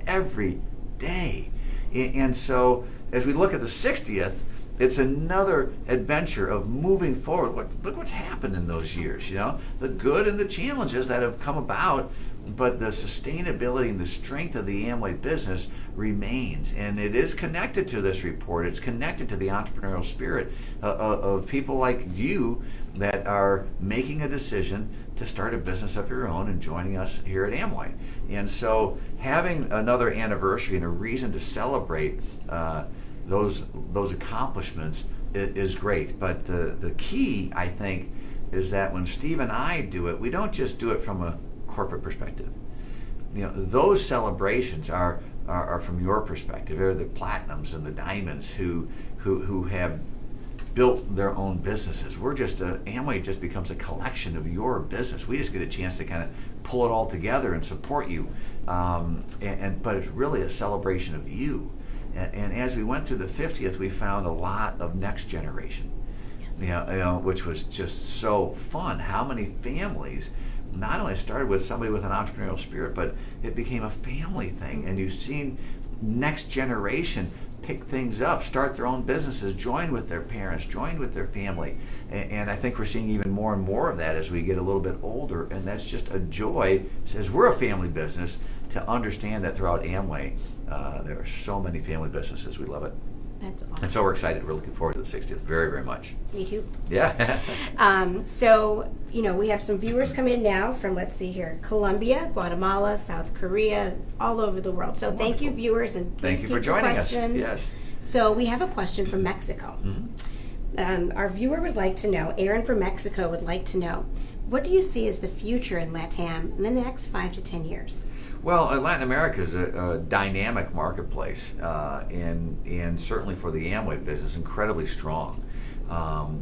Every day. And so as we look at the 60th, it's another adventure of moving forward. Look what's happened in those years, the good and the challenges that have come about, but the sustainability and the strength of the Amway business remains. And it is connected to this report. It's connected to the entrepreneurial spirit of people like you that are making a decision to start a business of your own and joining us here at Amway. And so having another anniversary and a reason to celebrate those accomplishments is great. But the key, I think, is that when Steve and I do it, we don't just do it from a corporate perspective. Those celebrations are from your perspective. They're the platinums and the diamonds who have built their own businesses. Amway just becomes a collection of your business. We just get a chance to kind of pull it all together and support you. But it's really a celebration of you. And as we went through the 50th, we found a lot of next generation, which was just so fun. How many families not only started with somebody with an entrepreneurial spirit, but it became a family thing. And you've seen next generation pick things up, start their own businesses, join with their parents, join with their family. And I think we're seeing even more and more of that as we get a little bit older. And that's just a joy, as we're a family business, to understand that throughout Amway, there are so many family businesses. We love it. That's awesome. And so we're excited. We're looking forward to the 60th very, very much. Me too. Yeah. So, we have some viewers come in now from, let's see here, Colombia, Guatemala, South Korea, all over the world. So thank you, viewers, and please thank you keep for joining your us. questions. Yes. So we have a question from Mexico. Our viewer would like to know, Aaron from Mexico would like to know, what do you see as the future in LATAM in the next 5 to 10 years? Well, Latin America is a dynamic marketplace, and certainly for the Amway business, incredibly strong.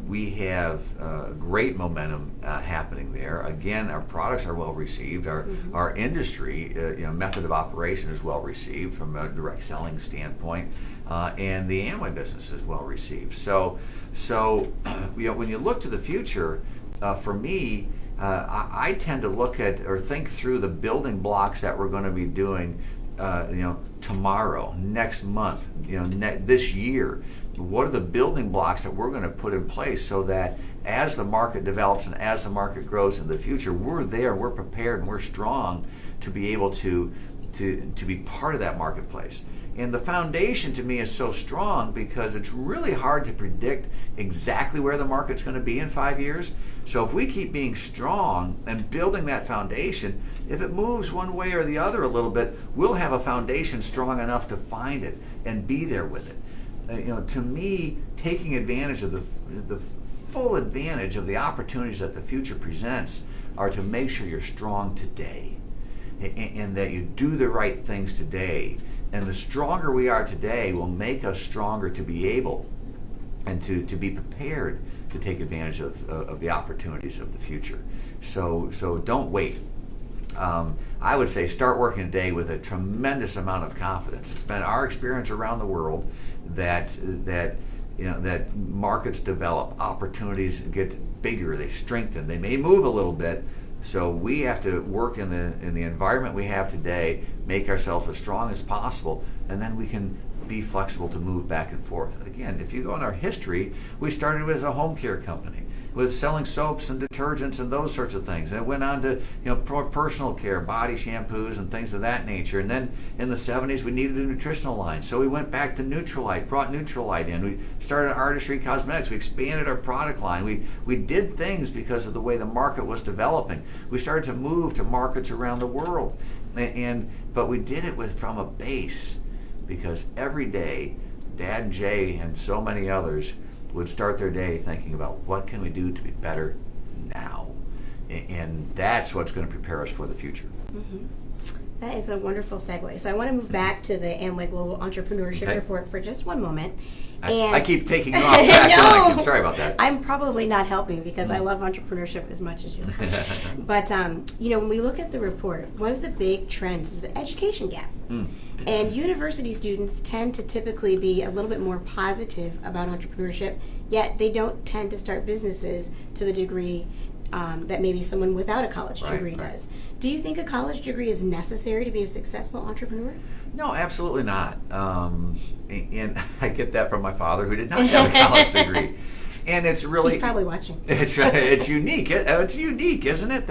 We have great momentum happening there. Again, our products are well received. Our industry, method of operation is well received from a direct selling standpoint, and the Amway business is well received. So when you look to the future, for me, I tend to look at or think through the building blocks that we're going to be doing, tomorrow, next month, this year. What are the building blocks that we're going to put in place so that as the market develops and as the market grows in the future, we're there, we're prepared, and we're strong to be able to be part of that marketplace. And the foundation to me is so strong because it's really hard to predict exactly where the market's going to be in 5 years. So if we keep being strong and building that foundation, if it moves one way or the other a little bit, we'll have a foundation strong enough to find it and be there with it. To me, taking advantage of the full advantage of the opportunities that the future presents are to make sure you're strong today and that you do the right things today. And the stronger we are today will make us stronger to be able and to be prepared to take advantage of the opportunities of the future. So don't wait. I would say start working today with a tremendous amount of confidence. It's been our experience around the world that that markets develop, opportunities get bigger, they strengthen, they may move a little bit. So we have to work in the environment we have today, make ourselves as strong as possible, and then we can be flexible to move back and forth. Again, if you go in our history, we started as a home care company with selling soaps and detergents and those sorts of things. And it went on to personal care, body shampoos and things of that nature. And then in the 70s, we needed a nutritional line. So we went back to Nutrilite, brought Nutrilite in. We started Artistry Cosmetics. We expanded our product line. We did things because of the way the market was developing. We started to move to markets around the world. But we did it from a base, because every day, Dad and Jay and so many others would start their day thinking about what can we do to be better now, and that's what's going to prepare us for the future. Mm-hmm. That is a wonderful segue. So I want to move back to the Amway Global Entrepreneurship Report for just one moment. I keep taking you off track. No, I'm sorry about that. I'm probably not helping because I love entrepreneurship as much as you. But when we look at the report, one of the big trends is the education gap. And university students tend to typically be a little bit more positive about entrepreneurship, yet they don't tend to start businesses to the degree that maybe someone without a college degree does. Do you think a college degree is necessary to be a successful entrepreneur? No, absolutely not. And I get that from my father, who did not have a college degree. And it's really... He's probably watching. It's right. It's unique. It's unique, isn't it?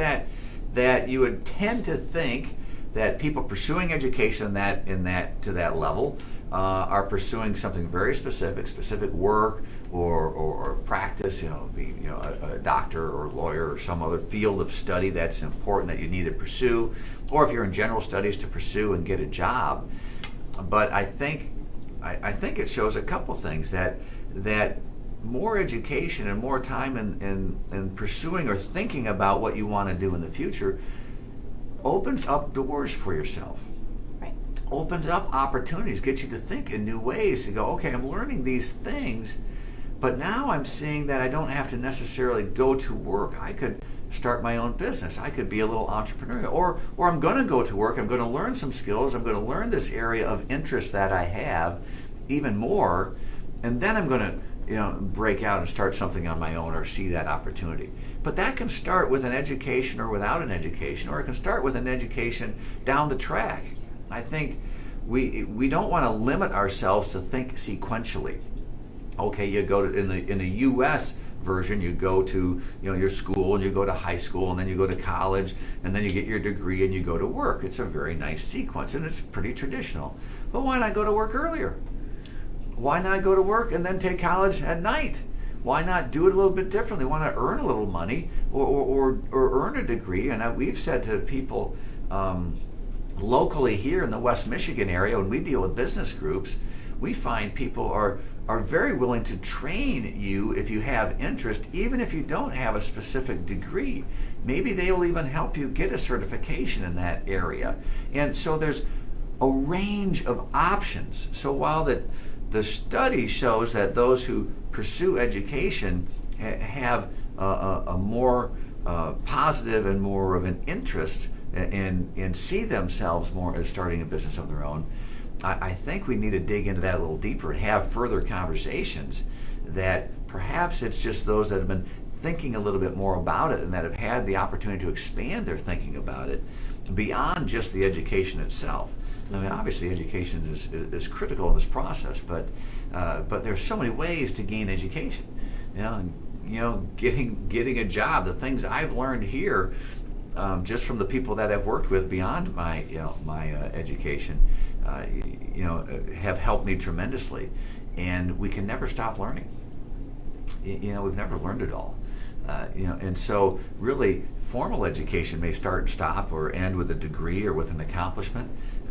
That you would tend to think that people pursuing education to that level are pursuing something very specific work or practice, be a doctor or lawyer or some other field of study that's important that you need to pursue, or if you're in general studies, to pursue and get a job. But I think it shows a couple things, that more education and more time in pursuing or thinking about what you want to do in the future opens up doors for yourself. Right. Opens up opportunities, gets you to think in new ways, to go, okay, I'm learning these things, but now I'm seeing that I don't have to necessarily go to work. I could start my own business. I could be a little entrepreneurial. Or I'm going to go to work, I'm going to learn some skills, I'm going to learn this area of interest that I have even more, and then I'm going to break out and start something on my own or see that opportunity. But that can start with an education or without an education, or it can start with an education down the track. I think we don't want to limit ourselves to think sequentially. Okay, you go to, in the U.S. version, you go to your school, and you go to high school, and then you go to college, and then you get your degree and you go to work. It's a very nice sequence, and it's pretty traditional. But why not go to work earlier? Why not go to work and then take college at night? Why not do it a little bit differently? Why not earn a little money or earn a degree? And we've said to people locally here in the West Michigan area, when we deal with business groups, we find people are very willing to train you if you have interest, even if you don't have a specific degree. Maybe they will even help you get a certification in that area. And so there's a range of options. So while the study shows that those who pursue education have a more positive and more of an interest and see themselves more as starting a business of their own, I think we need to dig into that a little deeper and have further conversations, that perhaps it's just those that have been thinking a little bit more about it and that have had the opportunity to expand their thinking about it beyond just the education itself. I mean, obviously, education is critical in this process, but there's so many ways to gain education. Getting a job. The things I've learned here, just from the people that I've worked with beyond my education, have helped me tremendously. And we can never stop learning. We've never learned it all. And so really, formal education may start and stop or end with a degree or with an accomplishment.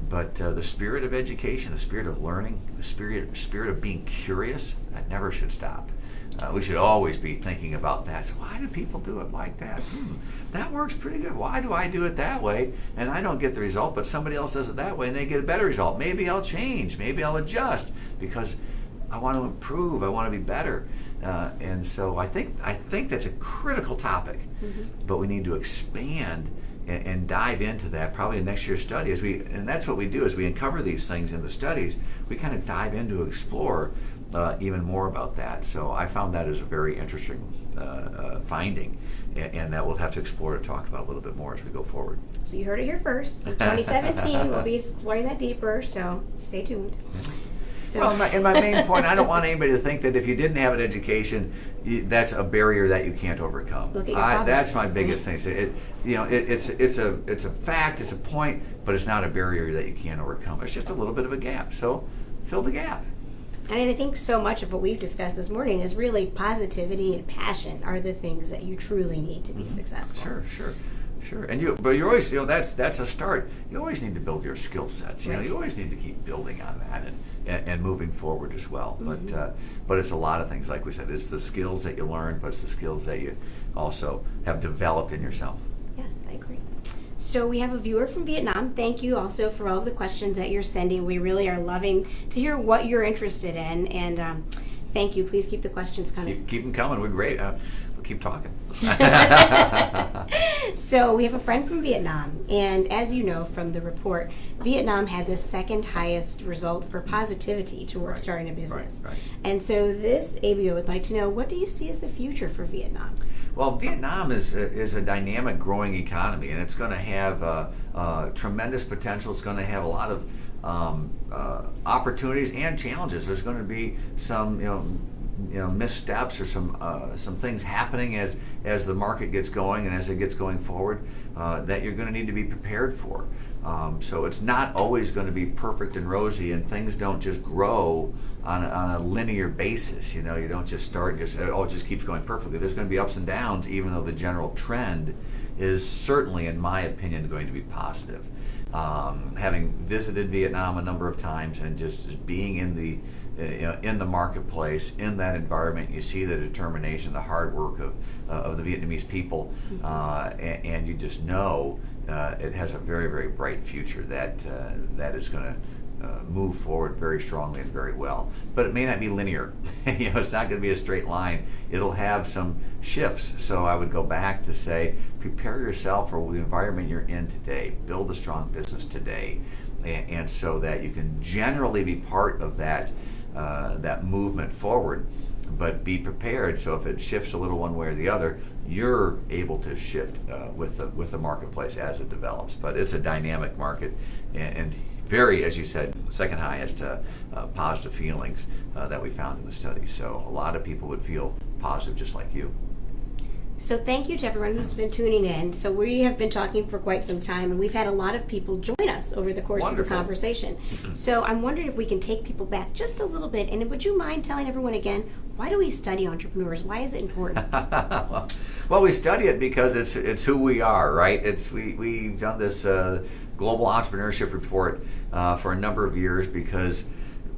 But the spirit of education, the spirit of learning, the spirit of being curious, that never should stop. We should always be thinking about that. So why do people do it like that? That works pretty good. Why do I do it that way and I don't get the result, but somebody else does it that way and they get a better result? Maybe I'll change. Maybe I'll adjust because I want to improve. I want to be better. And so I think that's a critical topic. But we need to expand and dive into that probably in next year's study. And that's what we do, is we uncover these things in the studies. We kind of dive into explore even more about that. So I found that as a very interesting finding, and that we'll have to explore to talk about a little bit more as we go forward. So you heard it here first. In 2017, we'll be exploring that deeper, so stay tuned. So. Well, my main point, I don't want anybody to think that if you didn't have an education, that's a barrier that you can't overcome. Look at your father. That's my biggest thing. It's a fact, it's a point, but it's not a barrier that you can't overcome. It's just a little bit of a gap. So fill the gap. And I think so much of what we've discussed this morning is really positivity and passion are the things that you truly need to be successful. Sure. And you're always, that's a start. You always need to build your skill sets. You always need to keep building on that and moving forward as well. But it's a lot of things, like we said. It's the skills that you learn, but it's the skills that you also have developed in yourself. Yes, I agree. So we have a viewer from Vietnam. Thank you also for all of the questions that you're sending. We really are loving to hear what you're interested in, and thank you. Please keep the questions coming. Keep them coming. We're great. We'll keep talking. So we have a friend from Vietnam, and as you know from the report, Vietnam had the second highest result for positivity towards starting a business. Right. And so this ABO would like to know, what do you see as the future for Vietnam? Well, Vietnam is a dynamic, growing economy, and it's going to have tremendous potential. It's going to have a lot of opportunities and challenges. There's going to be some, missteps or some things happening as the market gets going and as it gets going forward that you're going to need to be prepared for. So it's not always going to be perfect and rosy, and things don't just grow on a linear basis. You don't just start and it just keeps going perfectly. There's going to be ups and downs, even though the general trend is certainly, in my opinion, going to be positive. Having visited Vietnam a number of times and just being in the marketplace, in that environment, you see the determination, the hard work of the Vietnamese people, and you just know it has a very, very bright future that is going to move forward very strongly and very well. But it may not be linear. It's not going to be a straight line. It'll have some shifts. So I would go back to say, prepare yourself for the environment you're in today. Build a strong business today, and so that you can generally be part of that movement forward. But be prepared, so if it shifts a little one way or the other, you're able to shift with the marketplace as it develops. But it's a dynamic market, and very, as you said, second highest positive feelings that we found in the study. So a lot of people would feel positive just like you. So thank you to everyone who's been tuning in. So we have been talking for quite some time, and we've had a lot of people join us over the course of the conversation. So I'm wondering if we can take people back just a little bit, and would you mind telling everyone again, why do we study entrepreneurs? Why is it important? Well, we study it because it's who we are, right? We've done this global entrepreneurship report for a number of years because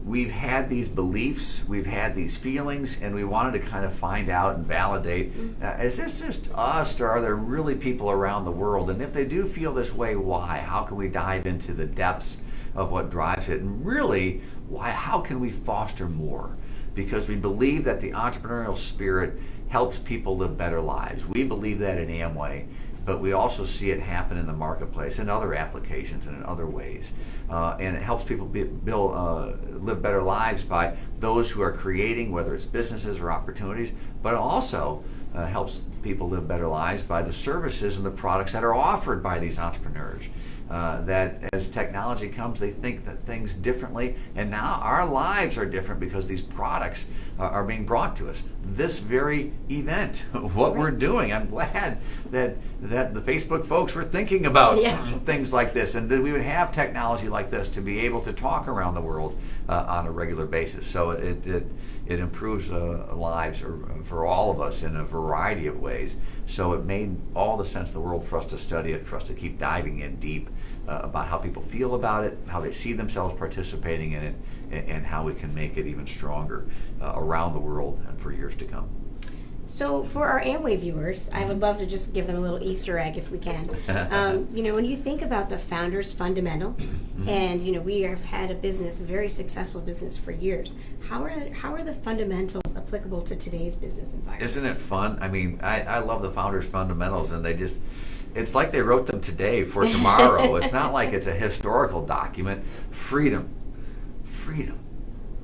we've had these beliefs, we've had these feelings, and we wanted to kind of find out and validate, is this just us, or are there really people around the world? And if they do feel this way, why? How can we dive into the depths of what drives it? And really, how can we foster more? Because we believe that the entrepreneurial spirit helps people live better lives. We believe that in Amway, but we also see it happen in the marketplace, in other applications and in other ways. And it helps people live better lives by those who are creating, whether it's businesses or opportunities, but it also helps people live better lives by the services and the products that are offered by these entrepreneurs. That as technology comes, they think that things differently, and now our lives are different because these products are being brought to us. This very event, what we're doing, I'm glad that the Facebook folks were thinking about things like this, and that we would have technology like this to be able to talk around the world on a regular basis. So it improves lives for all of us in a variety of ways. So it made all the sense in the world for us to study it, for us to keep diving in deep about how people feel about it, how they see themselves participating in it, and how we can make it even stronger around the world and for years to come. So for our Amway viewers, I would love to just give them a little Easter egg if we can. When you think about the founder's fundamentals, and we have had a very successful business for years. How are the fundamentals applicable to today's business environment? Isn't it fun? I mean, I love the founder's fundamentals, and it's like they wrote them today for tomorrow. It's not like it's a historical document. Freedom,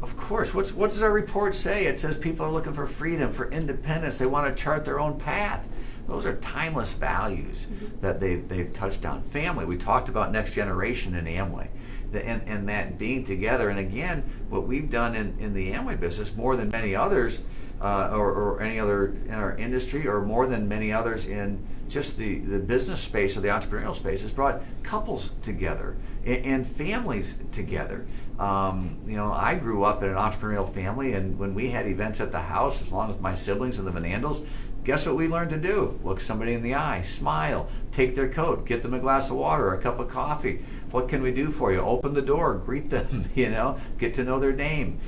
Of course. What does our report say? It says people are looking for freedom, for independence. They want to chart their own path. Those are timeless values that they've touched on. Family, we talked about next generation in Amway. And that being together. And again, what we've done in the Amway business, more than many others, or any other in our industry, or more than many others in just the business space or the entrepreneurial space, has brought couples together and families together. I grew up in an entrepreneurial family, and when we had events at the house, as long as my siblings and the Vanandals, guess what we learned to do? Look somebody in the eye, smile, take their coat, get them a glass of water or a cup of coffee. What can we do for you? Open the door, greet them, get to know their name,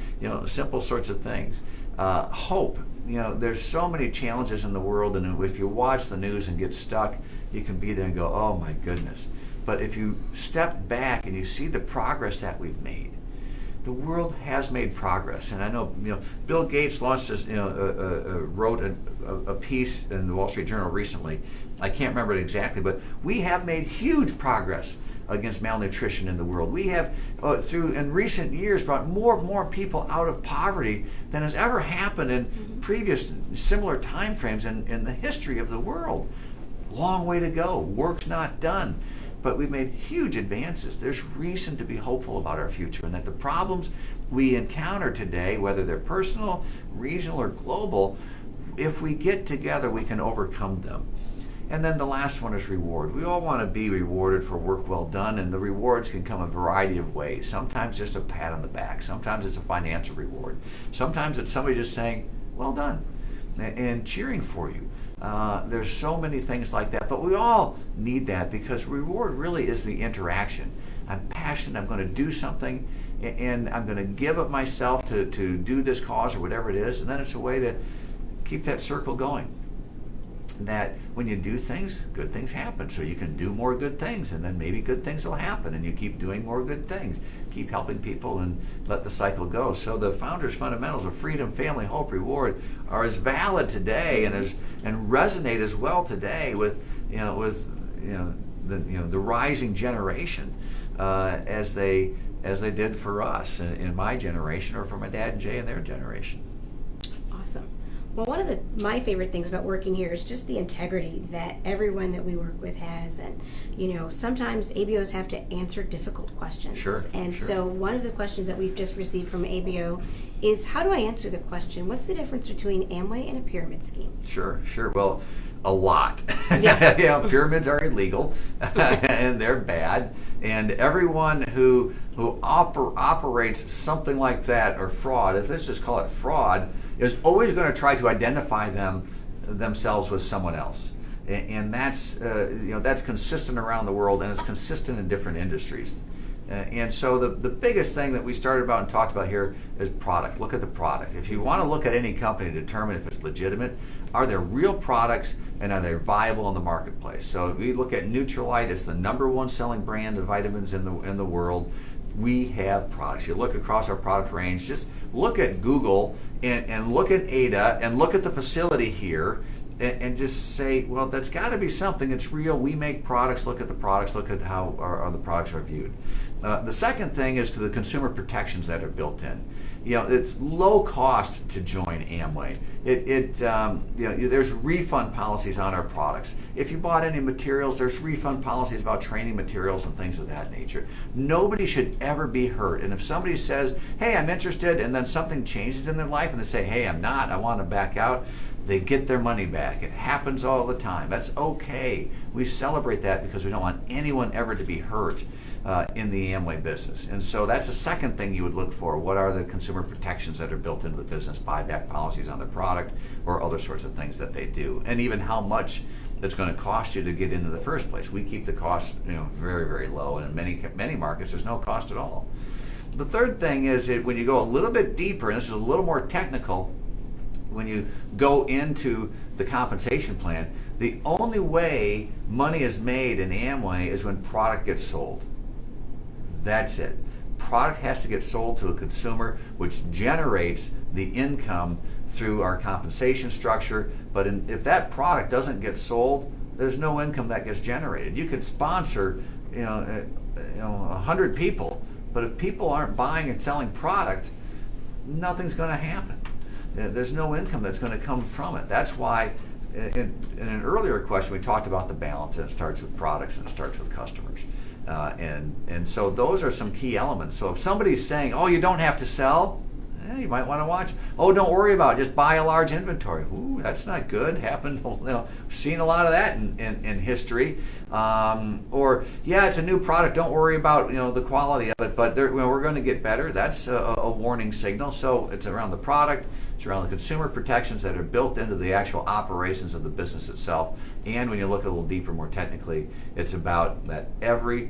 simple sorts of things. Hope, there's so many challenges in the world, and if you watch the news and get stuck, you can be there and go, oh my goodness. But if you step back and you see the progress that we've made, the world has made progress. And I know, Bill Gates launched this, wrote a piece in the Wall Street Journal recently. I can't remember it exactly, but we have made huge progress against malnutrition in the world. We have, in recent years, brought more people out of poverty than has ever happened in previous similar time frames in the history of the world. Long way to go. Work's not done. But we've made huge advances. There's reason to be hopeful about our future, and that the problems we encounter today, whether they're personal, regional, or global, if we get together, we can overcome them. And then the last one is reward. We all want to be rewarded for work well done, and the rewards can come a variety of ways. Sometimes just a pat on the back. Sometimes it's a financial reward. Sometimes it's somebody just saying, well done, and cheering for you. There's so many things like that, but we all need that, because reward really is the interaction. I'm passionate, I'm going to do something, and I'm going to give of myself to do this cause or whatever it is, and then it's a way to keep that circle going. That when you do things, good things happen, so you can do more good things, and then maybe good things will happen, and you keep doing more good things, keep helping people, and let the cycle go. So the founders' fundamentals of freedom, family, hope, reward are as valid today and resonate as well today with the rising generation as they did for us in my generation, or for my dad and Jay and their generation. Awesome. Well, one of my favorite things about working here is just the integrity that everyone that we work with has. And, sometimes ABOs have to answer difficult questions. Sure. And so one of the questions that we've just received from ABO is, how do I answer the question, what's the difference between Amway and a pyramid scheme? Sure. Well, a lot. Yeah. Pyramids are illegal and they're bad. And everyone who operates something like that, or fraud, let's just call it fraud, is always going to try to identify themselves with someone else. And that's that's consistent around the world, and it's consistent in different industries. And so the biggest thing that we started about and talked about here is product. Look at the product. If you want to look at any company to determine if it's legitimate, are there real products and are they viable in the marketplace? So if we look at Nutrilite, it's the #1 selling brand of vitamins in the world. We have products. You look across our product range, just look at Google and look at Ada and look at the facility here, and just say, well, that's got to be something. It's real. We make products. Look at the products. Look at how the products are viewed. The second thing is to the consumer protections that are built in. It's low cost to join Amway. There's refund policies on our products. If you bought any materials, there's refund policies about training materials and things of that nature. Nobody should ever be hurt. And if somebody says, hey, I'm interested, and then something changes in their life and they say, hey, I'm not, I want to back out, they get their money back. It happens all the time. That's okay. We celebrate that because we don't want anyone ever to be hurt in the Amway business. And so that's the second thing you would look for. What are the consumer protections that are built into the business, buyback policies on the product, or other sorts of things that they do, and even how much it's going to cost you to get into the first place. We keep the cost very, very low, and in many markets there's no cost at all. The third thing is that when you go a little bit deeper, and this is a little more technical, when you go into the compensation plan, the only way money is made in Amway is when product gets sold. That's it. Product has to get sold to a consumer, which generates the income through our compensation structure. But if that product doesn't get sold, there's no income that gets generated. You could sponsor 100 people, but if people aren't buying and selling product, nothing's going to happen. There's no income that's going to come from it. That's why in an earlier question we talked about the balance, and it starts with products and it starts with customers. And so those are some key elements. So if somebody's saying, oh, you don't have to sell, you might want to watch. Oh, don't worry about it. Just buy a large inventory. Ooh, that's not good. Happened. Seen a lot of that in history. Or yeah, it's a new product. Don't worry about the quality of it. But we're going to get better. That's a warning signal. So it's around the product. It's around the consumer protections that are built into the actual operations of the business itself. And when you look a little deeper, more technically, it's about that every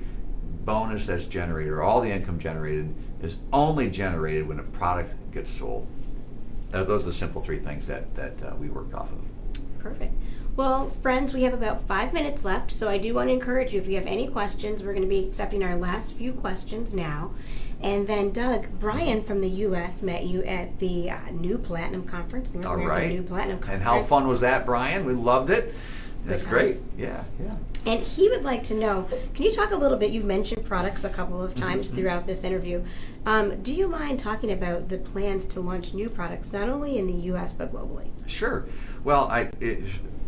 bonus that's generated, or all the income generated, is only generated when a product gets sold. Those are the simple three things that we work off of. Perfect. Well, friends, we have about 5 minutes left, so I do want to encourage you, if you have any questions, we're going to be accepting our last few questions now. And then, Doug, Brian from the U.S. met you at the New Platinum Conference, North American New Platinum Conference. And how fun was that, Brian? We loved it. That's great. Yeah. And he would like to know, can you talk a little bit, you've mentioned products a couple of times throughout this interview. Do you mind talking about the plans to launch new products, not only in the U.S. but globally? Sure. Well,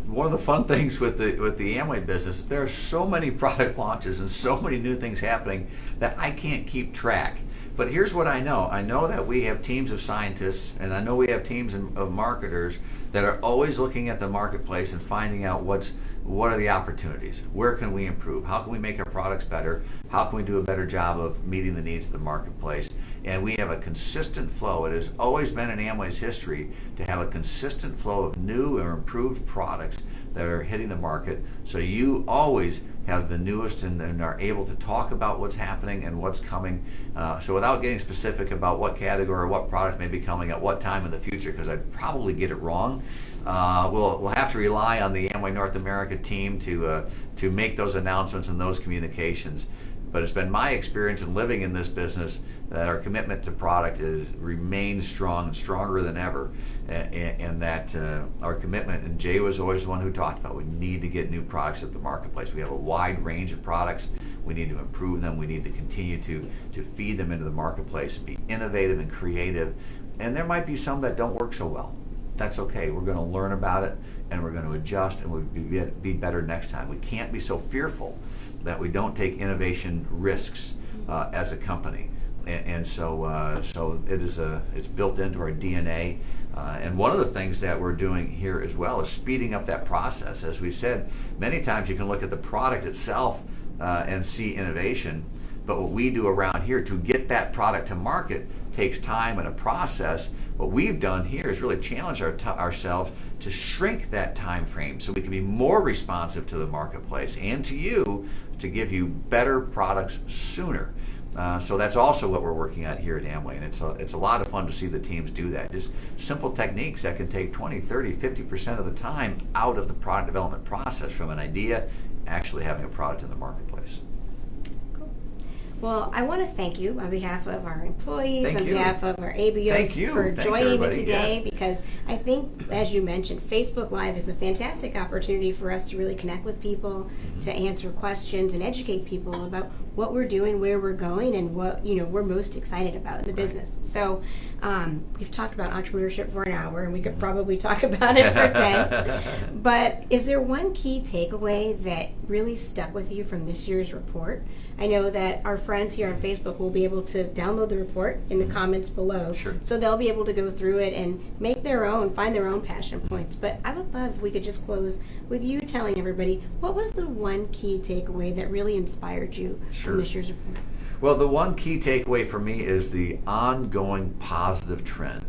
one of the fun things with the Amway business is there are so many product launches and so many new things happening that I can't keep track. But here's what I know. I know that we have teams of scientists, and I know we have teams of marketers that are always looking at the marketplace and finding out what are the opportunities, where can we improve, how can we make our products better, how can we do a better job of meeting the needs of the marketplace. And we have a consistent flow. It has always been in Amway's history to have a consistent flow of new or improved products that are hitting the market, so you always have the newest and are able to talk about what's happening and what's coming. So without getting specific about what category or what product may be coming at what time in the future, because I'd probably get it wrong, we'll have to rely on the Amway North America team to make those announcements and those communications. But it's been my experience in living in this business that our commitment to product remains strong and stronger than ever, and that our commitment, and Jay was always the one who talked about, we need to get new products at the marketplace. We have a wide range of products. We need to improve them. We need to continue to feed them into the marketplace, be innovative and creative. And there might be some that don't work so well. That's okay. We're going to learn about it, and we're going to adjust, and we'll be better next time. We can't be so fearful that we don't take innovation risks as a company. And so it's built into our DNA. And one of the things that we're doing here as well is speeding up that process. As we said, many times you can look at the product itself and see innovation, but what we do around here to get that product to market takes time and a process. What we've done here is really challenge ourselves to shrink that time frame so we can be more responsive to the marketplace and to you, to give you better products sooner. So that's also what we're working at here at Amway, and it's a lot of fun to see the teams do that. Just simple techniques that can take 20, 30, 50% of the time out of the product development process, from an idea actually having a product in the marketplace. Well, I want to thank you on behalf of our employees, Thank on you. behalf of our ABOs for Thanks, joining me everybody. today, Yes. because I think, as you mentioned, Facebook Live is a fantastic opportunity for us to really connect with people, to answer questions and educate people about what we're doing, where we're going, and what we're most excited about in the business. So we've talked about entrepreneurship for an hour, and we could probably talk about it for 10. But is there one key takeaway that really stuck with you from this year's report? I know that our friends here on Facebook will be able to download the report in the comments below. Sure. So they'll be able to go through it and make find their own passion points. But I would love if we could just close with you telling everybody, what was the one key takeaway that really inspired you from this year's report? Well, the one key takeaway for me is the ongoing positive trend.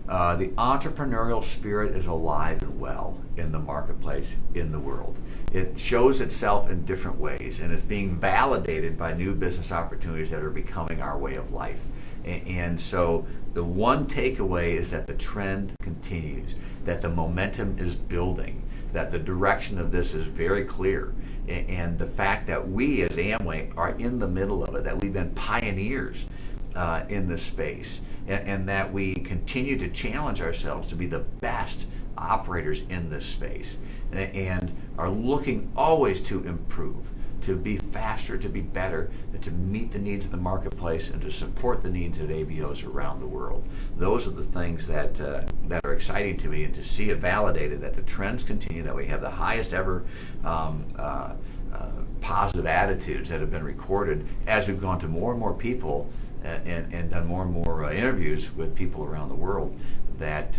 The entrepreneurial spirit is alive and well in the marketplace, in the world. It shows itself in different ways, and it's being validated by new business opportunities that are becoming our way of life. And so the one takeaway is that the trend continues, that the momentum is building, that the direction of this is very clear. And the fact that we as Amway are in the middle of it, that we've been pioneers in this space, and that we continue to challenge ourselves to be the best operators in this space, and are looking always to improve. to be faster, to be better, to meet the needs of the marketplace, and to support the needs of ABOs around the world. Those are the things that are exciting to me, and to see it validated that the trends continue, that we have the highest ever positive attitudes that have been recorded as we've gone to more and more people and done more and more interviews with people around the world, that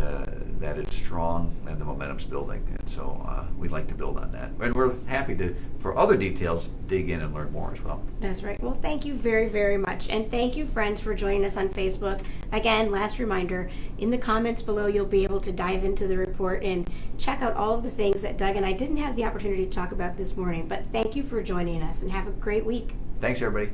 it's strong and the momentum's building. And so we'd like to build on that. And we're happy to, for other details, dig in and learn more as well. That's right. Well, thank you very, very much. And thank you, friends, for joining us on Facebook. Again, last reminder, in the comments below, you'll be able to dive into the report and check out all of the things that Doug and I didn't have the opportunity to talk about this morning. But thank you for joining us, and have a great week. Thanks, everybody.